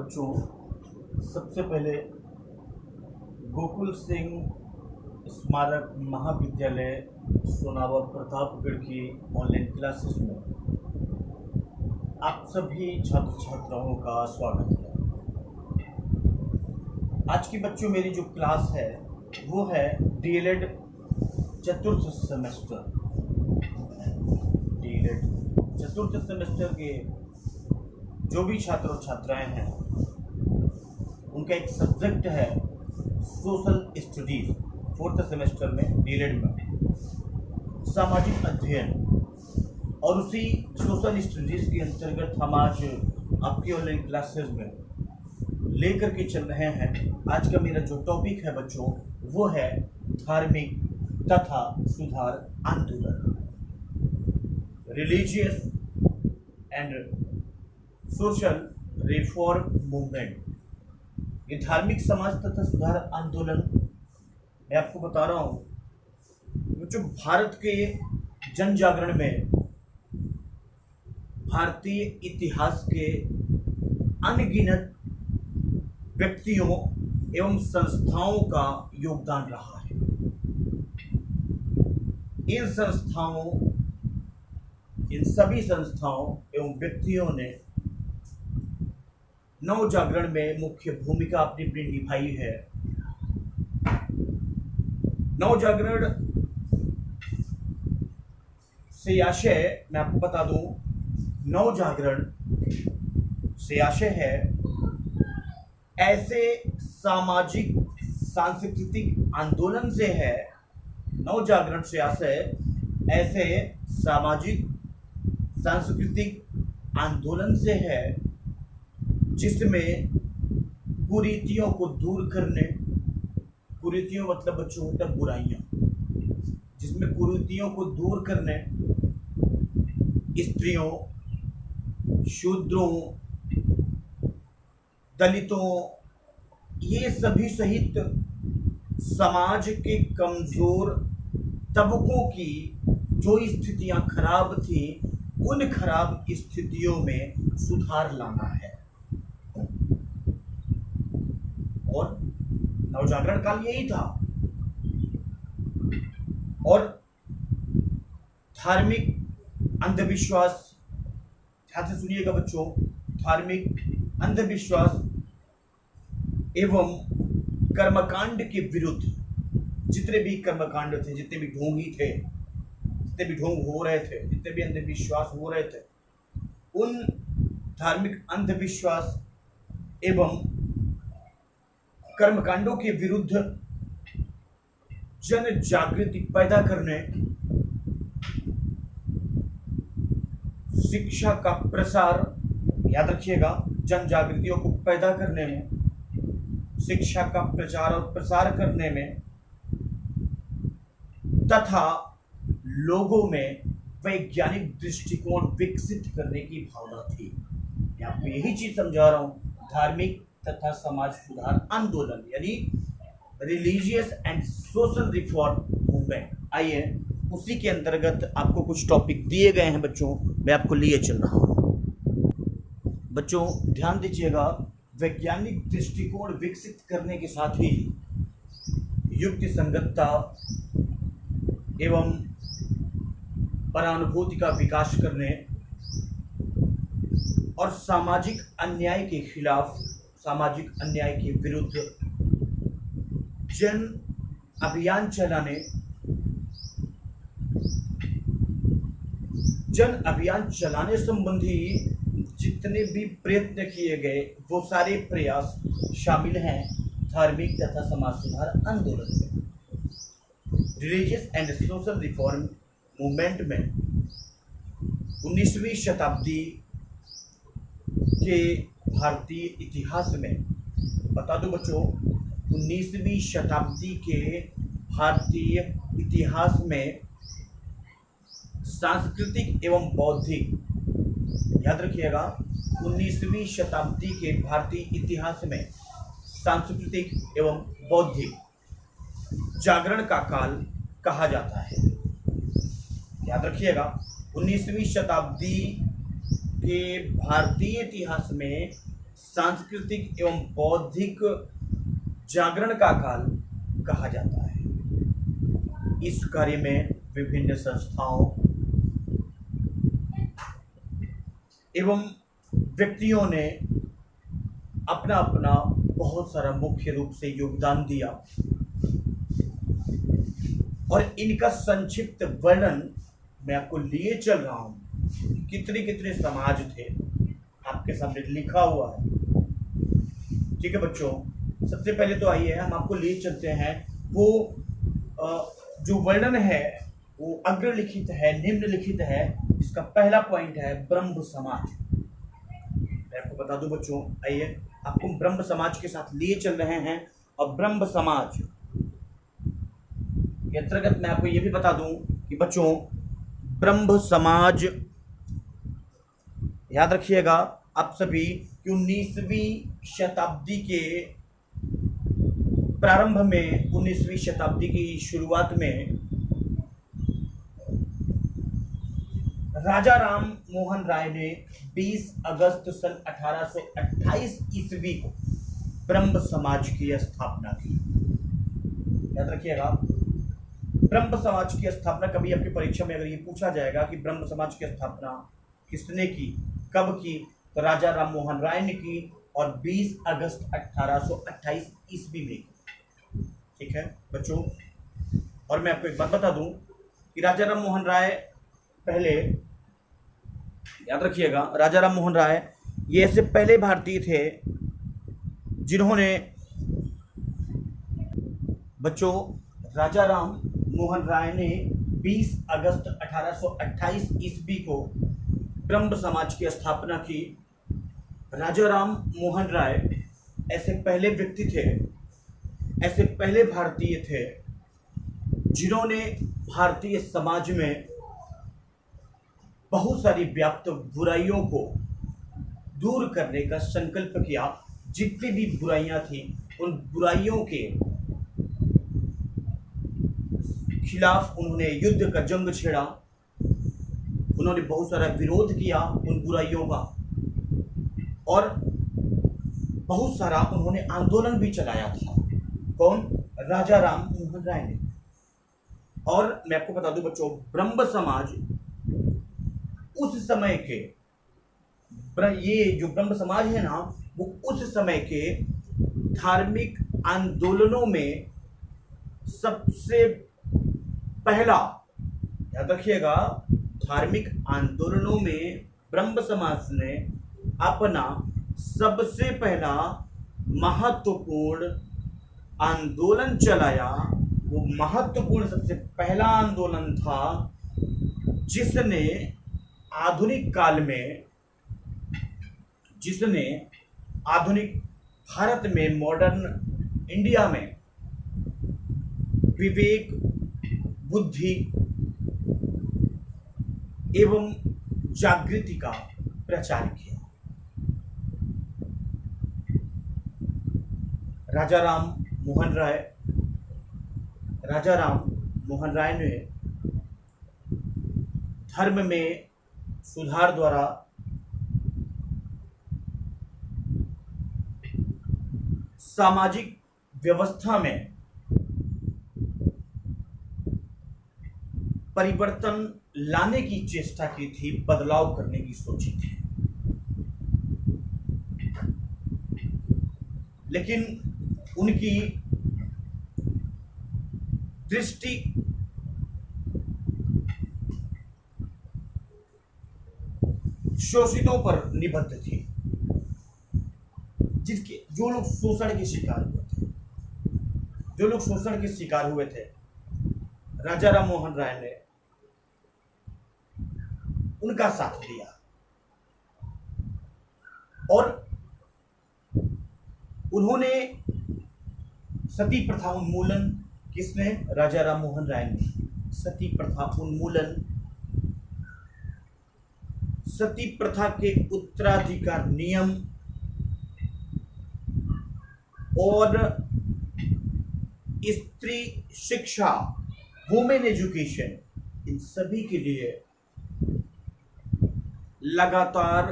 बच्चों, सबसे पहले गोकुल सिंह स्मारक महाविद्यालय सोनावर प्रतापगढ़ की ऑनलाइन क्लासेस में आप सभी छात्र छात्राओं का स्वागत है। आज की बच्चों मेरी जो क्लास है वो है डीएलएड चतुर्थ सेमेस्टर। डीएलएड चतुर्थ सेमेस्टर के जो भी छात्र और छात्राएं हैं उनका एक सब्जेक्ट है सोशल स्टडीज। फोर्थ सेमेस्टर में डीएलएड में सामाजिक अध्ययन, और उसी सोशल स्टडीज के अंतर्गत हम आज आपकी ऑनलाइन क्लासेस में लेकर के चल रहे हैं। आज का मेरा जो टॉपिक है बच्चों वो है धार्मिक तथा सुधार आंदोलन, religious and social reform movement. ये धार्मिक समाज तथा सुधार आंदोलन मैं आपको बता रहा हूँ जो भारत के जन जागरण में भारतीय इतिहास के अनगिनत व्यक्तियों एवं संस्थाओं का योगदान रहा है। इन सभी संस्थाओं एवं व्यक्तियों ने नव जागरण में मुख्य भूमिका अपनी निभाई है। नव जागरण से आशय मैं आपको बता दूं, नव जागरण से आशय है ऐसे सामाजिक सांस्कृतिक आंदोलन से है। नव जागरण से आशय ऐसे सामाजिक सांस्कृतिक आंदोलन से है जिसमें कुरीतियों को दूर करने, कुरीतियों मतलब बच्चों होता है बुराइयां, जिसमें कुरीतियों को दूर करने, स्त्रियों, शूद्रों, दलितों, ये सभी सहित समाज के कमजोर तबकों की जो स्थितियां खराब थी उन खराब स्थितियों में सुधार लाना है। और नवजागरण काल यही था। और धार्मिक अंधविश्वास, ध्यान से सुनिएगा बच्चों, धार्मिक अंधविश्वास एवं कर्मकांड के विरुद्ध जितने भी कर्मकांड थे, जितने भी ढोंगी थे, जितने भी ढोंग हो रहे थे, जितने भी अंधविश्वास हो रहे थे, उन धार्मिक अंधविश्वास एवं कर्मकांडों के विरुद्ध जन जागृति पैदा करने, शिक्षा का प्रसार, याद रखिएगा, जन जागृतियों को पैदा करने में, शिक्षा का प्रचार और प्रसार करने में तथा लोगों में वैज्ञानिक दृष्टिकोण विकसित करने की भावना थी। मैं आपको यही चीज समझा रहा हूं, धार्मिक तथा समाज सुधार आंदोलन यानी religious and social reform movement. आइए उसी के अंतर्गत आपको कुछ टॉपिक दिए गए हैं बच्चों, मैं आपको लिए चल रहा हूं। बच्चों ध्यान दीजिएगा, वैज्ञानिक दृष्टिकोण विकसित करने के साथ ही युक्ति संगतता एवं परानुभूति का विकास करने और सामाजिक अन्याय के खिलाफ, सामाजिक अन्याय के विरुद्ध जन अभियान चलाने, जन अभियान चलाने संबंधी जितने भी प्रयत्न किए गए वो सारे प्रयास शामिल हैं धार्मिक तथा समाज सुधार आंदोलन में। Religious and social reform movement में 19वीं शताब्दी के भारतीय इतिहास में, बता दो बच्चों, 19वीं शताब्दी के भारतीय इतिहास में सांस्कृतिक एवं बौद्धिक, याद रखिएगा, 19वीं शताब्दी के भारतीय इतिहास में सांस्कृतिक एवं बौद्धिक जागरण का काल कहा जाता है। याद रखिएगा, 19वीं शताब्दी के भारतीय इतिहास में सांस्कृतिक एवं बौद्धिक जागरण का काल कहा जाता है। इस कार्य में विभिन्न संस्थाओं एवं व्यक्तियों ने अपना अपना बहुत सारा मुख्य रूप से योगदान दिया और इनका संक्षिप्त वर्णन मैं आपको लिए चल रहा हूं। कितने कितने समाज थे आपके सामने लिखा हुआ है। ठीक है बच्चों, सबसे पहले तो आइए हम आपको लिए चलते हैं। वो जो वर्णन है वो अग्रलिखित है, निम्नलिखित है। इसका पहला पॉइंट है ब्रह्म समाज। मैं आपको बता दूं बच्चों, आइए आपको ब्रह्म समाज के साथ लिए चल रहे हैं। और ब्रह्म समाज के अंतर्गत मैं आपको ये भी बता दूं कि बच्चों ब्रह्म समाज याद रखिएगा आप सभी कि 19वीं शताब्दी के प्रारंभ में, 19वीं शताब्दी की शुरुआत में राजा राम मोहन राय ने 20 अगस्त सन 1828 ईस्वी को ब्रह्म समाज की स्थापना की। याद रखिएगा, ब्रह्म समाज की स्थापना कभी आपकी परीक्षा में अगर ये पूछा जाएगा कि ब्रह्म समाज की स्थापना किसने की, कब की, तो राजा राम मोहन राय ने की और 20 अगस्त 1828 ईस्वी में की। ठीक है बच्चों, और मैं आपको एक बात बता दूं कि राजा राम मोहन राय पहले, याद रखिएगा, राजा राम मोहन राय ये ऐसे पहले भारतीय थे जिन्होंने, बच्चों राजा राम मोहन राय ने 20 अगस्त 1828 ईस्वी को ब्रह्म समाज की स्थापना की। राजा राम मोहन राय ऐसे पहले व्यक्ति थे, ऐसे पहले भारतीय थे जिन्होंने भारतीय समाज में बहुत सारी व्याप्त बुराइयों को दूर करने का संकल्प किया। जितनी भी बुराइयां थी उन बुराइयों के खिलाफ उन्होंने युद्ध का जंग छेड़ा। उन्होंने बहुत सारा विरोध किया उन बुराइयों का और बहुत सारा उन्होंने आंदोलन भी चलाया था। कौन? राजा राम मोहन राय ने। और मैं आपको बता दूं बच्चों, ब्रह्म समाज उस समय के, ये जो ब्रह्म समाज है ना, वो उस समय के धार्मिक आंदोलनों में सबसे पहला, याद रखिएगा, धार्मिक आंदोलनों में ब्रह्म समाज ने अपना सबसे पहला महत्वपूर्ण आंदोलन चलाया। वो महत्वपूर्ण सबसे पहला आंदोलन था जिसने आधुनिक काल में, जिसने आधुनिक भारत में, मॉडर्न इंडिया में विवेक, बुद्धि एवं जागृति का प्रचार किया। राजा राम मोहन राय ने धर्म में सुधार द्वारा सामाजिक व्यवस्था में परिवर्तन लाने की चेष्टा की थी, बदलाव करने की सोची थी। लेकिन उनकी दृष्टि शोषितों पर निबद्ध थी, जो लोग शोषण के शिकार हुए थे, जो लोग शोषण के शिकार हुए थे, राजा राम मोहन राय ने उनका साथ दिया। और उन्होंने सती प्रथा उन्मूलन, किसने? राजा राम मोहन राय ने सती प्रथा उन्मूलन, सती प्रथा के उत्तराधिकार नियम और स्त्री शिक्षा, वुमेन एजुकेशन, इन सभी के लिए लगातार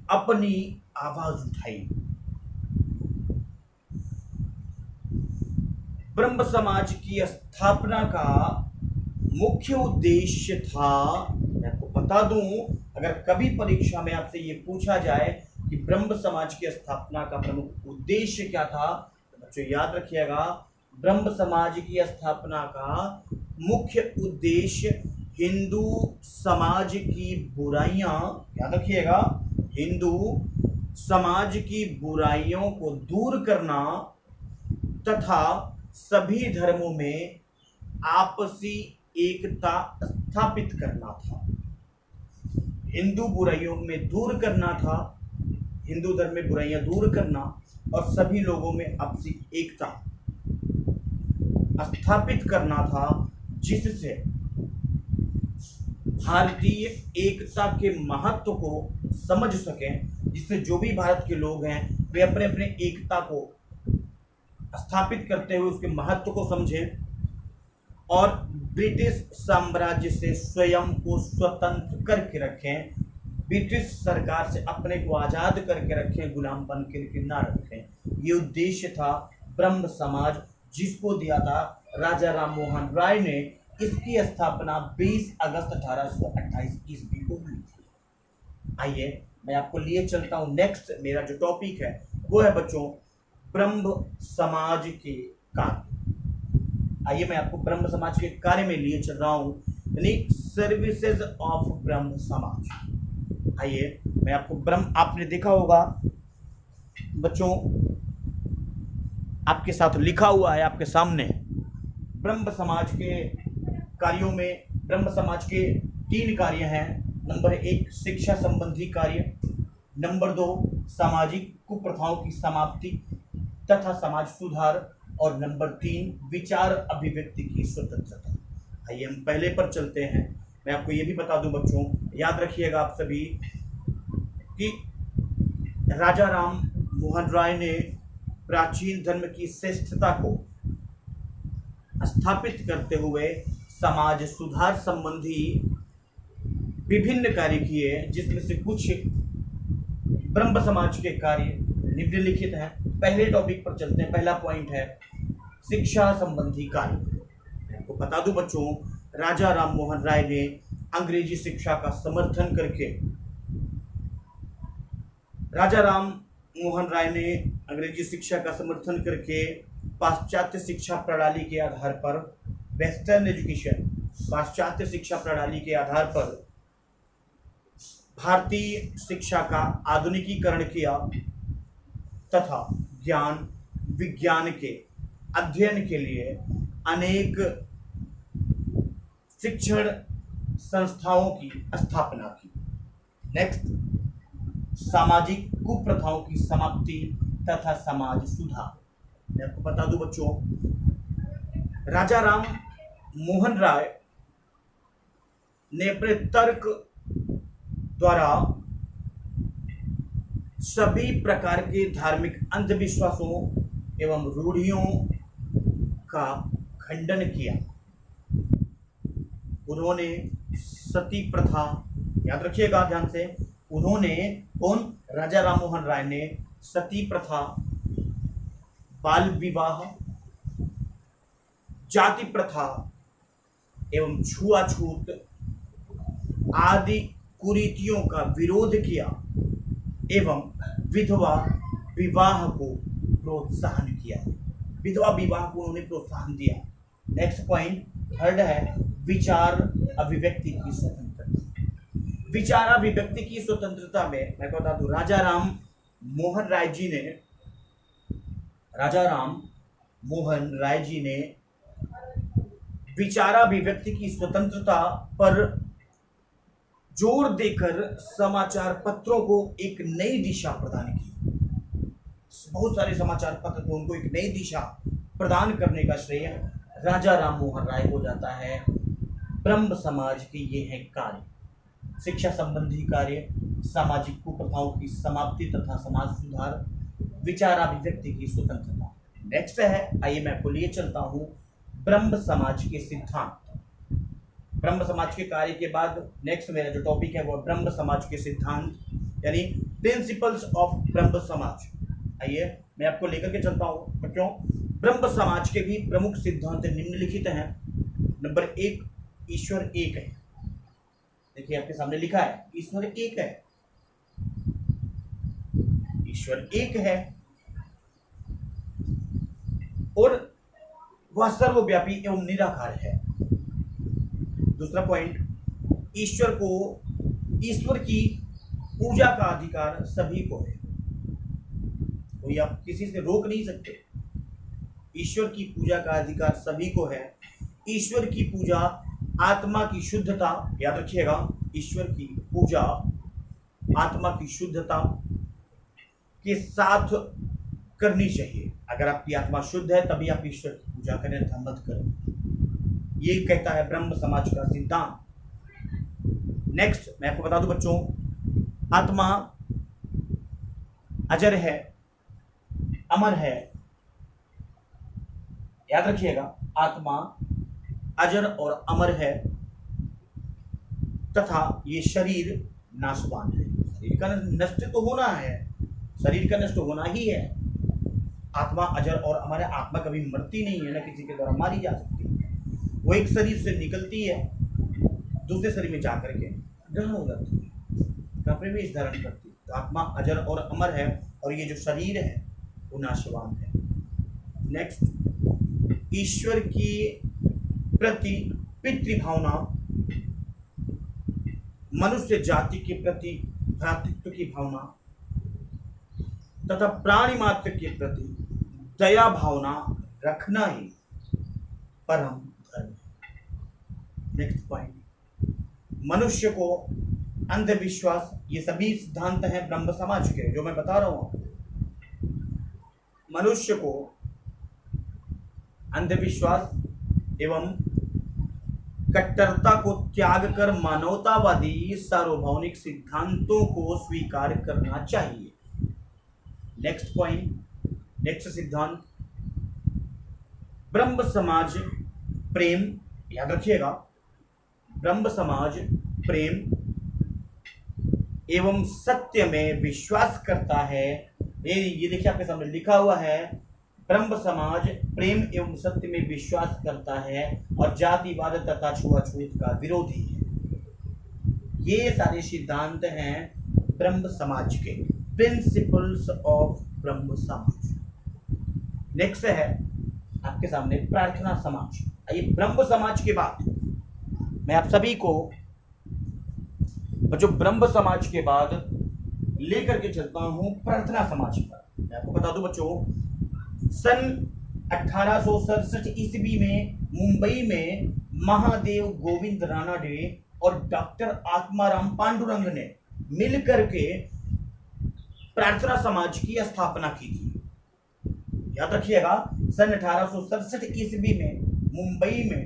अपनी आवाज उठाई। ब्रह्म समाज की स्थापना का मुख्य उद्देश्य था, मैं आपको बता दूं, अगर कभी परीक्षा में आपसे ये पूछा जाए कि ब्रह्म समाज की स्थापना का प्रमुख उद्देश्य क्या था, तो बच्चों याद रखिएगा, ब्रह्म समाज की स्थापना का मुख्य उद्देश्य हिंदू समाज की बुराइयां, याद रखिएगा, हिंदू समाज की बुराइयों को दूर करना तथा सभी धर्मों में आपसी एकता स्थापित करना था। हिंदू बुराइयों में दूर करना था, हिंदू धर्म में बुराइयां दूर करना और सभी लोगों में आपसी एकता स्थापित करना था, जिससे भारतीय एकता के महत्व को समझ सकें, जिससे जो भी भारत के लोग हैं वे अपने अपने एकता को स्थापित करते हुए उसके महत्व को समझें और ब्रिटिश साम्राज्य से स्वयं को स्वतंत्र करके रखें, ब्रिटिश सरकार से अपने को आज़ाद करके रखें, गुलाम बन करके ना रखें। ये उद्देश्य था ब्रह्म समाज, जिसको दिया था राजा राम मोहन राय ने। इसकी स्थापना 20 अगस्त 1828 ईस्वी को हुई थी। आइए मैं आपको लिए चलता हूँ, नेक्स्ट मेरा जो टॉपिक है वो है बच्चों ब्रह्म समाज के कार्य। आइए मैं आपको ब्रह्म समाज के कार्य में लिए चल रहा हूँ, यानी सर्विसेज ऑफ ब्रह्म समाज। आइए मैं आपको ब्रह्म, आपने देखा होगा बच्चों, आपके साथ लिखा हुआ है आपके सामने, ब्रह्म समाज के कार्यों में ब्रह्म समाज के 3 कार्य हैं। नंबर 1 शिक्षा संबंधी कार्य, नंबर 2 सामाजिक कुप्रथाओं की समाप्ति तथा समाज सुधार, और नंबर 3 विचार अभिव्यक्ति की स्वतंत्रता। आइए हम पहले पर चलते हैं। मैं आपको ये भी बता दूं बच्चों, याद रखिएगा आप सभी कि राजा राम मोहन राय ने प्राचीन धर्म की श्रेष्ठता को स्थापित करते हुए समाज सुधार संबंधी विभिन्न कार्य किए, जिसमें से कुछ ब्रह्म समाज के कार्य निम्नलिखित हैं। पहले टॉपिक पर चलते हैं। पहला पॉइंट है शिक्षा संबंधी कार्य। आपको बता दूं बच्चों, राजा राम मोहन राय ने अंग्रेजी शिक्षा का समर्थन करके, राजा राम मोहन राय ने अंग्रेजी शिक्षा का समर्थन करके पाश्चात्य शिक्षा प्रणाली के आधार पर, वेस्टर्न एजुकेशन, पाश्चात्य शिक्षा प्रणाली के आधार पर भारतीय शिक्षा का आधुनिकीकरण किया तथा ज्ञान विज्ञान के अध्ययन के लिए अनेक शिक्षण संस्थाओं की स्थापना की। नेक्स्ट सामाजिक कुप्रथाओं की समाप्ति तथा समाज सुधार। मैं आपको बता दूं बच्चों, राजा राम मोहन राय ने अपने तर्क द्वारा सभी प्रकार के धार्मिक अंधविश्वासों एवं रूढ़ियों का खंडन किया। उन्होंने सती प्रथा, याद रखिएगा ध्यान से, उन्होंने, कौन, राजा राम मोहन राय ने सती प्रथा, बाल विवाह, जाति प्रथा एवं छुआछूत आदि कुरीतियों का विरोध किया एवं विधवा विवाह को प्रोत्साहन किया। विधवा विवाह को उन्होंने प्रोत्साहन दिया। नेक्स्ट पॉइंट, थर्ड है विचार अभिव्यक्ति की स्वतंत्रता। विचार अभिव्यक्ति की स्वतंत्रता में मैं बता दूं, राजा राम मोहन राय जी ने विचाराभिव्यक्ति की स्वतंत्रता पर जोर देकर समाचार पत्रों को एक नई दिशा प्रदान की। बहुत सारे समाचार पत्र थे, उनको एक नई दिशा प्रदान करने का श्रेय राजा राम मोहन राय को जाता है। ब्रह्म समाज के ये हैं कार्य, शिक्षा संबंधी कार्य, सामाजिक कुप्रथाओं की समाप्ति तथा समाज सुधार, विचाराभिव्यक्ति की स्वतंत्रता। नेक्स्ट है, आइए मैं आपको लिए चलता हूँ ब्रह्म समाज के सिद्धांत। ब्रह्म समाज के कार्य के बाद नेक्स्ट मेरा जो टॉपिक है वो ब्रह्म समाज के सिद्धांत, यानी प्रिंसिपल्स ऑफ ब्रह्म समाज। आइए मैं आपको लेकर के चलता हूं बच्चों। ब्रह्म समाज के भी प्रमुख सिद्धांत निम्नलिखित हैं। नंबर 1, ईश्वर एक है। देखिए आपके सामने लिखा है ईश्वर एक है। ईश्वर एक है और वह सर्वव्यापी एवं निराकार है। दूसरा पॉइंट, ईश्वर की पूजा का अधिकार सभी को है। कोई आप किसी से रोक नहीं सकते। ईश्वर की पूजा का अधिकार सभी को है। ईश्वर की पूजा आत्मा की शुद्धता, याद रखिएगा, ईश्वर की पूजा आत्मा की शुद्धता के साथ करनी चाहिए। अगर आपकी आत्मा शुद्ध है तभी आप ईश्वर की पूजा करें, अन्यथा मत करें। ये कहता है ब्रह्म समाज का सिद्धांत। नेक्स्ट मैं आपको बता दूं बच्चों, आत्मा अजर है, अमर है। याद रखिएगा, आत्मा अजर और अमर है तथा ये शरीर नाशवान है। शरीर का नष्ट तो होना है, शरीर का नष्ट होना ही है। आत्मा अजर और अमर है। आत्मा कभी मरती नहीं है, ना किसी के द्वारा मारी जा सकती है। वो एक शरीर से निकलती है, दूसरे शरीर में जाकर के ग्रहण हो जाती है, का प्रवेश धारण करती है। तो आत्मा अजर और अमर है और ये जो शरीर है वो नाशवान है। नेक्स्ट, ईश्वर की प्रति पितृभावना, मनुष्य जाति के प्रति भ्रातृत्व की भावना तथा प्राणी मात्र के प्रति दया भावना रखना ही परम धर्म है। नेक्स्ट पॉइंट, मनुष्य को अंधविश्वास, ये सभी सिद्धांत हैं ब्रह्म समाज के जो मैं बता रहा हूं। मनुष्य को अंधविश्वास एवं कट्टरता को त्याग कर मानवतावादी सार्वभौमिक सिद्धांतों को स्वीकार करना चाहिए। नेक्स्ट पॉइंट, नेक्स्ट सिद्धांत, ब्रह्म समाज प्रेम, याद रखिएगा, ब्रह्म समाज प्रेम एवं सत्य में विश्वास करता है। ये देखिए आपके सामने लिखा हुआ है, ब्रह्म समाज प्रेम एवं सत्य में विश्वास करता है और जातिवाद तथा छुआछूत का विरोधी है। ये सारे सिद्धांत हैं ब्रह्म समाज के, प्रिंसिपल्स ऑफ ब्रह्म समाज। नेक्स्ट है आपके सामने प्रार्थना समाज। आइए ब्रह्म समाज के बाद मैं आप सभी को जो ब्रह्म समाज के बाद लेकर के चलता हूं प्रार्थना समाज पर। मैं आपको बता दूं बच्चों, सन 1867 ईस्वी में मुंबई में महादेव गोविंद रानाडे और डॉक्टर आत्माराम पांडुरंग ने मिलकर के प्रार्थना समाज की स्थापना की थी। याद रखिएगा, सन 1867 ईस्वी में मुंबई में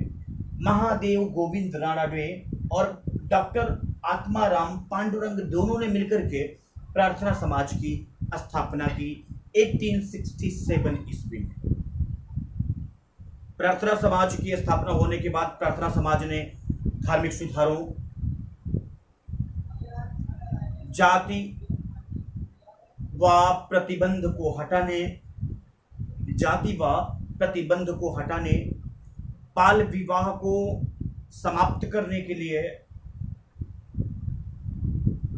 महादेव गोविंद रानाडे और डॉक्टर आत्माराम पांडुरंग दोनों ने मिलकर के प्रार्थना समाज की स्थापना की 1867 ईस्वी में। प्रार्थना समाज की स्थापना होने के बाद प्रार्थना समाज ने धार्मिक सुधारों, जाति व प्रतिबंध को हटाने, बाल विवाह को समाप्त करने के लिए,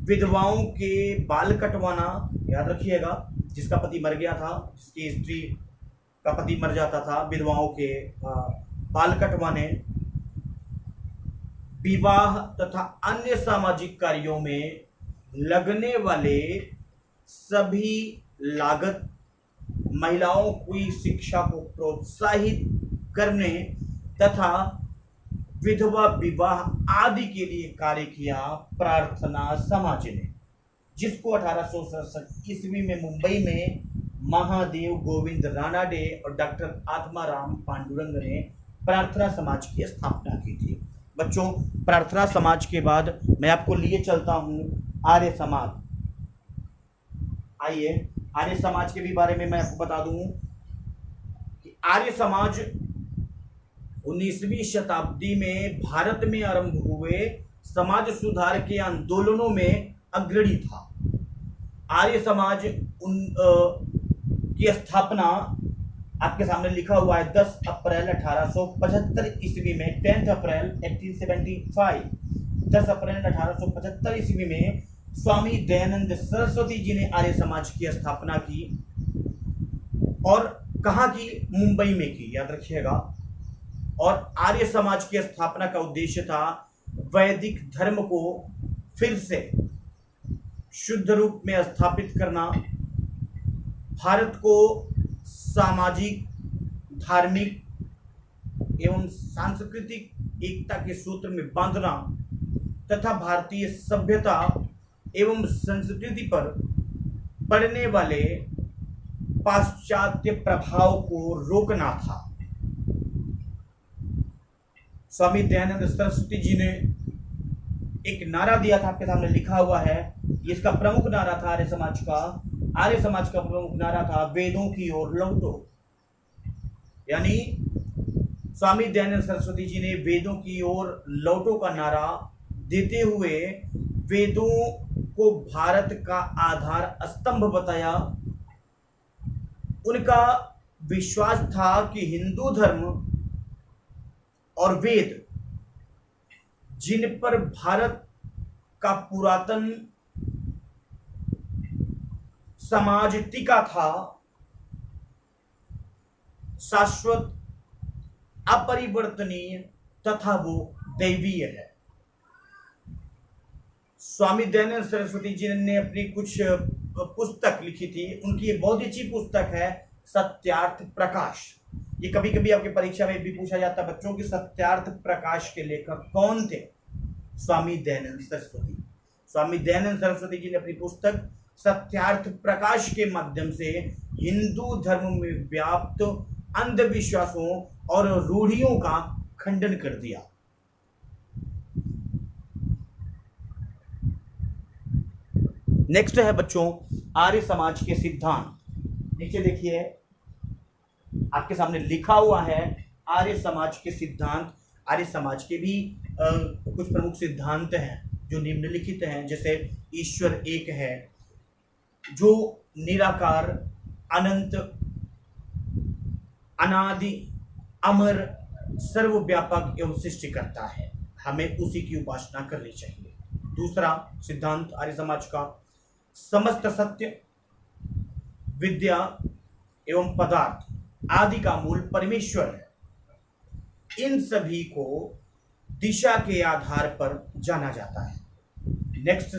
विधवाओं के बाल कटवाना, याद रखिएगा, जिसका पति मर गया था, जिसकी स्त्री का पति मर जाता था, विधवाओं के बाल कटवाने, विवाह तथा अन्य सामाजिक कार्यों में लगने वाले सभी लागत, महिलाओं की शिक्षा को प्रोत्साहित करने तथा विधवा विवाह आदि के लिए कार्य किया प्रार्थना समाज ने, जिसको 1867 ईस्वी में मुंबई में महादेव गोविंद रानाडे और डॉक्टर आत्माराम पांडुरंग ने प्रार्थना समाज की स्थापना की थी। बच्चों, प्रार्थना समाज के बाद मैं आपको लिए चलता हूं आर्य समाज। आइए आर्य समाज के भी बारे में मैं आपको बता दूं कि आर्य समाज 19वीं शताब्दी में भारत में आरंभ हुए समाज सुधार के आंदोलनों में अग्रणी था। आर्य समाज की स्थापना आपके सामने लिखा हुआ है 10 अप्रैल 1875 ईस्वी में, 10 अप्रैल 1875, 10 अप्रैल 1875 ईस्वी में स्वामी दयानंद सरस्वती जी ने आर्य समाज की स्थापना की। और कहाँ की? मुंबई में की, याद रखिएगा। और आर्य समाज की स्थापना का उद्देश्य था वैदिक धर्म को फिर से शुद्ध रूप में स्थापित करना, भारत को सामाजिक, धार्मिक एवं सांस्कृतिक एकता के सूत्र में बांधना तथा भारतीय सभ्यता एवं संस्कृति पर पड़ने वाले पाश्चात्य प्रभाव को रोकना था। स्वामी दयानंद सरस्वती जी ने एक नारा दिया था, आपके सामने लिखा हुआ है। इसका प्रमुख नारा था आर्य समाज का। आर्य समाज का प्रमुख नारा था वेदों की ओर लौटो। यानी स्वामी दयानंद सरस्वती जी ने वेदों की ओर लौटो का नारा देते हुए वेदों को भारत का आधार स्तंभ बताया। उनका विश्वास था कि हिंदू धर्म और वेद, जिन पर भारत का पुरातन समाज टिका था, शाश्वत, अपरिवर्तनीय तथा वो दैवीय है। स्वामी दयानंद सरस्वती जी ने अपनी कुछ पुस्तक लिखी थी। उनकी एक बहुत अच्छी पुस्तक है सत्यार्थ प्रकाश। ये कभी कभी आपके परीक्षा में भी पूछा जाता है बच्चों की, सत्यार्थ प्रकाश के लेखक कौन थे? स्वामी दयानंद सरस्वती। स्वामी दयानंद सरस्वती जी ने अपनी पुस्तक सत्यार्थ प्रकाश के माध्यम से हिंदू धर्म में व्याप्त अंधविश्वासों और रूढ़ियों का खंडन कर दिया। नेक्स्ट है बच्चों आर्य समाज के सिद्धांत। नीचे देखिए आपके सामने लिखा हुआ है आर्य समाज के सिद्धांत। आर्य समाज के भी कुछ प्रमुख सिद्धांत हैं जो निम्नलिखित हैं। जैसे ईश्वर एक है, जो निराकार, अनंत, अनादि, अमर, सर्वव्यापक एवं सृष्टि करता है, हमें उसी की उपासना करनी चाहिए। दूसरा सिद्धांत आर्य समाज का, समस्त सत्य, विद्या एवं पदार्थ आदि का मूल परमेश्वर है। इन सभी को दिशा के आधार पर जाना जाता है। नेक्स्ट